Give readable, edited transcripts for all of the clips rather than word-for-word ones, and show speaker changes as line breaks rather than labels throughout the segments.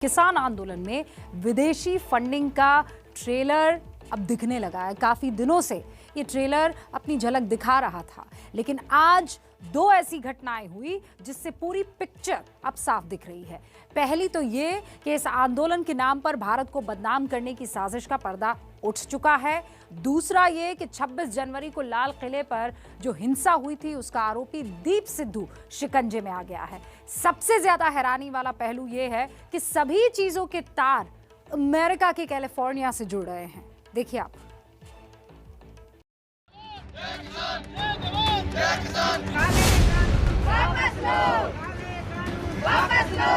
किसान आंदोलन में विदेशी फंडिंग का ट्रेलर अब दिखने लगा है। काफी दिनों से ये ट्रेलर अपनी झलक दिखा रहा था, लेकिन आज दो ऐसी घटनाएं हुई जिससे पूरी पिक्चर अब साफ दिख रही है। पहली तो ये कि इस आंदोलन के नाम पर भारत को बदनाम करने की साजिश का पर्दा उठ चुका है। दूसरा ये कि 26 जनवरी को लाल किले पर जो हिंसा हुई थी उसका आरोपी दीप सिद्धू शिकंजे में आ गया है। सबसे ज्यादा हैरानी वाला पहलू ये है कि सभी चीजों के तार अमेरिका के कैलिफोर्निया से जुड़ रहे हैं। देखिए आप।
वापस लो! वापस लो!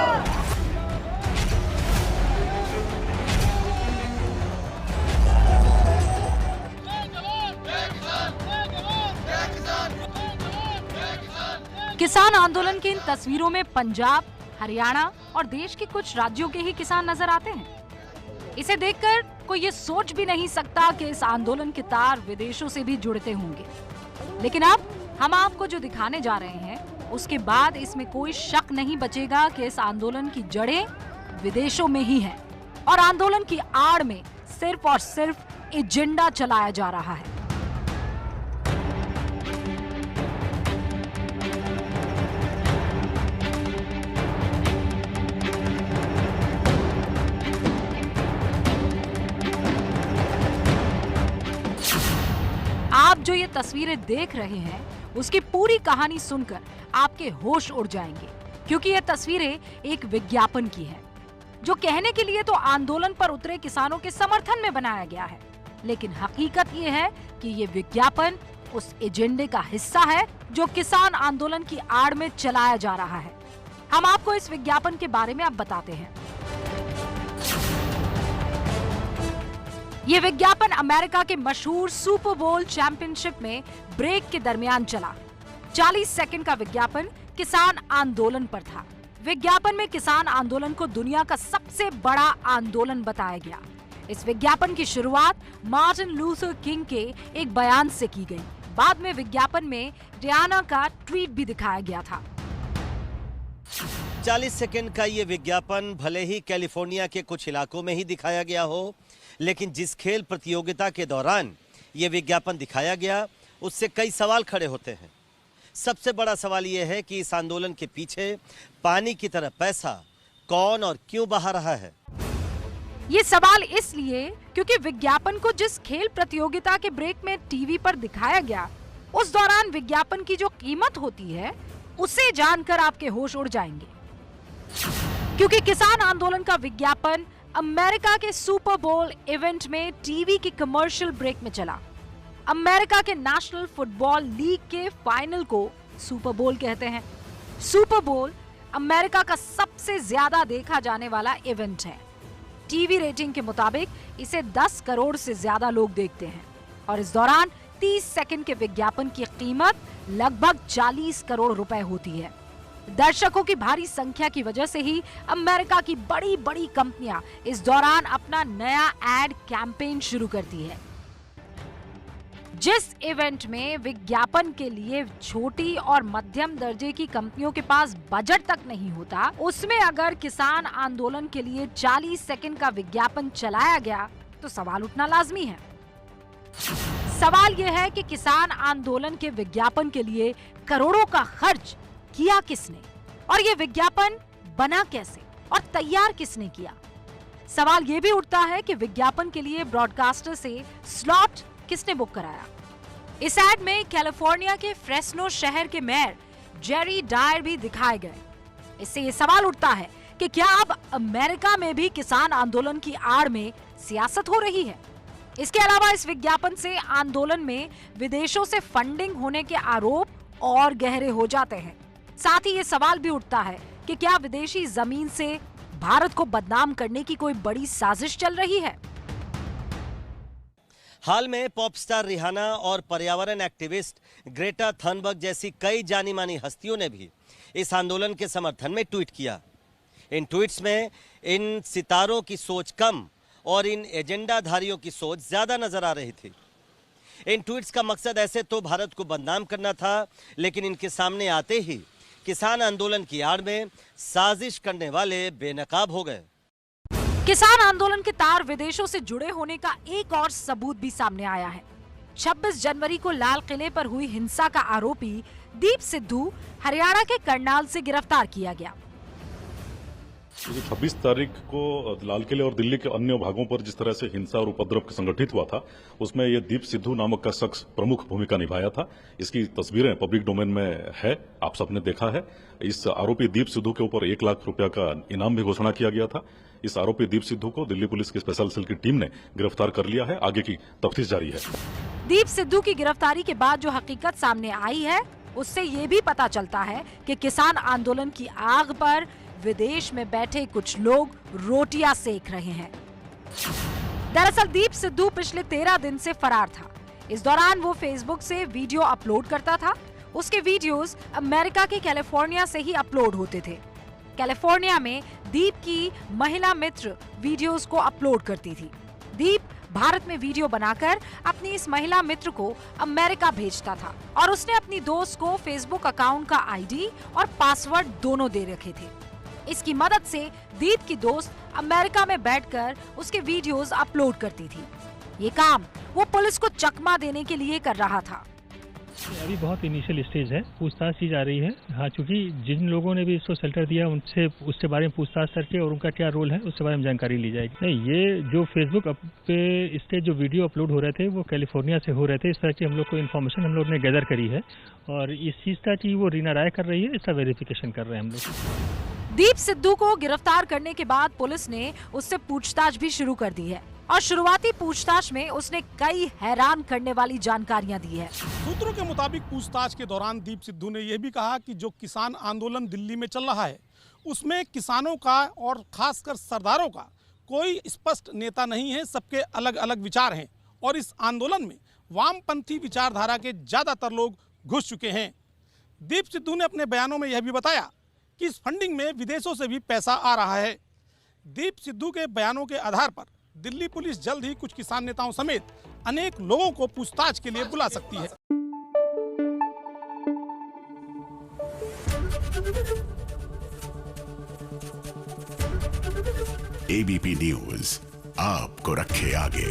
किसान आंदोलन की इन तस्वीरों में पंजाब, हरियाणा और देश के कुछ राज्यों के ही किसान नजर आते हैं। इसे देखकर कोई ये सोच भी नहीं सकता कि इस आंदोलन के तार विदेशों से भी जुड़ते होंगे। लेकिन अब हम आपको जो दिखाने जा रहे हैं उसके बाद इसमें कोई शक नहीं बचेगा कि इस आंदोलन की जड़ें विदेशों में ही हैं और आंदोलन की आड़ में सिर्फ और सिर्फ एजेंडा चलाया जा रहा है। आप जो ये तस्वीरें देख रहे हैं उसकी पूरी कहानी सुनकर आपके होश उड़ जाएंगे, क्योंकि ये तस्वीरें एक विज्ञापन की हैं, जो कहने के लिए तो आंदोलन पर उतरे किसानों के समर्थन में बनाया गया है, लेकिन हकीकत ये है कि ये विज्ञापन उस एजेंडे का हिस्सा है जो किसान आंदोलन की आड़ में चलाया जा रहा है। हम आपको इस विज्ञापन के बारे में अब बताते हैं। ये विज्ञापन अमेरिका के मशहूर सुपर बोल चैंपियनशिप में ब्रेक के दरमियान चला। 40 सेकंड का विज्ञापन किसान आंदोलन पर था। विज्ञापन में किसान आंदोलन को दुनिया का सबसे बड़ा आंदोलन बताया गया। इस विज्ञापन की शुरुआत मार्टिन लूथर किंग के एक बयान से की गई। बाद में विज्ञापन में डियाना का ट्वीट भी दिखाया गया था।
40 सेकंड का ये विज्ञापन भले ही कैलिफोर्निया के कुछ इलाकों में ही दिखाया गया हो, लेकिन जिस खेल प्रतियोगिता के दौरान ये विज्ञापन दिखाया गया उससे कई सवाल खड़े होते हैं। सबसे बड़ा सवाल ये है कि इस आंदोलन के पीछे पानी की तरह पैसा कौन और क्यों बहा रहा है।
ये सवाल इसलिए क्योंकि विज्ञापन को जिस खेल प्रतियोगिता के ब्रेक में टीवी पर दिखाया गया, उस दौरान विज्ञापन की जो कीमत होती है उसे जानकर आपके होश उड़ जाएंगे, क्योंकि किसान आंदोलन का विज्ञापन अमेरिका के सुपर बोल इवेंट में टीवी के कमर्शियल ब्रेक में चला। अमेरिका के नेशनल फुटबॉल लीग के फाइनल को सुपर बोल कहते हैं। सुपर बोल अमेरिका का सबसे ज्यादा देखा जाने वाला इवेंट है। टीवी रेटिंग के मुताबिक इसे 10 करोड़ से ज्यादा लोग देखते हैं और इस दौरान 30 सेकंड के विज्ञापन की कीमत लगभग 40 करोड़ रुपए होती है। दर्शकों की भारी संख्या की वजह से ही अमेरिका की बड़ी बड़ी कंपनियां इस दौरान अपना नया एड कैंपेन शुरू करती है। जिस इवेंट में विज्ञापन के लिए छोटी और मध्यम दर्जे की कंपनियों के पास बजट तक नहीं होता, उसमें अगर किसान आंदोलन के लिए 40 सेकंड का विज्ञापन चलाया गया तो सवाल उठना लाजमी है। सवाल यह है कि किसान आंदोलन के विज्ञापन के लिए करोड़ों का खर्च किया किसने और ये विज्ञापन बना कैसे और तैयार किसने किया। सवाल ये भी उठता है कि विज्ञापन के लिए ब्रॉडकास्टर से स्लॉट किसने बुक कराया। इस एड में कैलिफोर्निया के फ्रेस्नो शहर के मेयर जेरी डायर भी दिखाए गए। इससे ये सवाल उठता है कि क्या अब अमेरिका में भी किसान आंदोलन की आड़ में सियासत हो रही है। इसके अलावा इस विज्ञापन से आंदोलन में विदेशों से फंडिंग होने के आरोप और गहरे हो जाते हैं। साथ ही ये सवाल भी उठता है कि क्या विदेशी जमीन से भारत को बदनाम करने की कोई बड़ी साजिश चल रही है।
हाल में पॉप स्टार रिहाना और पर्यावरण एक्टिविस्ट ग्रेटा थनबर्ग जैसी कई जानी मानी हस्तियों ने भी इस आंदोलन के समर्थन में ट्वीट किया। इन ट्वीट्स में इन सितारों की सोच कम और इन एजेंडाधारियों की सोच ज्यादा नजर आ रही थी। इन ट्वीट्स का मकसद ऐसे तो भारत को बदनाम करना था, लेकिन इनके सामने आते ही किसान आंदोलन की आड़ में साजिश करने वाले बेनकाब हो गए।
किसान आंदोलन के तार विदेशों से जुड़े होने का एक और सबूत भी सामने आया है। 26 जनवरी को लाल किले पर हुई हिंसा का आरोपी दीप सिद्धू हरियाणा के करनाल से गिरफ्तार किया गया।
26 तारीख को लाल किले और दिल्ली के अन्य भागों पर जिस तरह से हिंसा और उपद्रव संगठित हुआ था, उसमें ये दीप सिद्धू नामक का शख्स प्रमुख भूमिका निभाया था। इसकी तस्वीरें पब्लिक डोमेन में है, आप सबने देखा है। इस आरोपी दीप सिद्धू के ऊपर 1 लाख रुपया का इनाम भी घोषणा किया गया था। इस आरोपी दीप सिद्धू को दिल्ली पुलिस की स्पेशल सेल की टीम ने गिरफ्तार कर लिया है। आगे की तफ्तीश जारी है।
दीप सिद्धू की गिरफ्तारी के बाद जो हकीकत सामने आई है, उससे ये भी पता चलता है कि किसान आंदोलन की आग पर विदेश में बैठे कुछ लोग रोटियां सेक रहे हैं। दरअसल दीप सिद्धू पिछले 13 दिन से फरार था। इस दौरान वो फेसबुक से वीडियो अपलोड करता था। उसके वीडियोस अमेरिका के कैलिफोर्निया से ही अपलोड होते थे। कैलिफोर्निया में दीप की महिला मित्र वीडियोस को अपलोड करती थी। दीप भारत में वीडियो बनाकर अपनी इस महिला मित्र को अमेरिका भेजता था और उसने अपनी दोस्त को फेसबुक अकाउंट का आईडी और पासवर्ड दोनों दे रखे थे। इसकी मदद से दीप की दोस्त अमेरिका में बैठकर उसके वीडियोस अपलोड करती थी। ये काम वो पुलिस को चकमा देने के लिए कर रहा था।
अभी बहुत इनिशियल स्टेज है, पूछताछ की जा रही है। हाँ, चूंकि जिन लोगों ने भी इसको शेल्टर दिया उनसे उसके बारे में पूछताछ करके और उनका क्या रोल है उसके बारे में जानकारी ली जाएगी। नहीं, ये जो फेसबुक पे इसके जो वीडियो अपलोड हो रहे थे वो कैलिफोर्निया से हो रहे थे। इस तरह की हम लोग को इन्फॉर्मेशन हम लोग ने गैदर करी है और इस चीज का की वो रीना राय कर रही है, इसका वेरिफिकेशन कर रहे हैं हम लोग।
दीप सिद्धू को गिरफ्तार करने के बाद पुलिस ने उससे पूछताछ भी शुरू कर दी है और शुरुआती पूछताछ में उसने कई हैरान करने वाली जानकारियां दी है।
सूत्रों के मुताबिक पूछताछ के दौरान दीप सिद्धू ने यह भी कहा कि जो किसान आंदोलन दिल्ली में चल रहा है उसमें किसानों का और खासकर सरदारों का कोई स्पष्ट नेता नहीं है। सबके अलग अलग विचार हैं और इस आंदोलन में वामपंथी विचारधारा के ज्यादातर लोग घुस चुके हैं। दीप सिद्धू ने अपने बयानों में यह भी बताया कि इस फंडिंग में विदेशों से भी पैसा आ रहा है। दीप सिद्धू के बयानों के आधार पर दिल्ली पुलिस जल्द ही कुछ किसान नेताओं समेत अनेक लोगों को पूछताछ के लिए बुला सकती है।
एबीपी न्यूज आपको रखे आगे।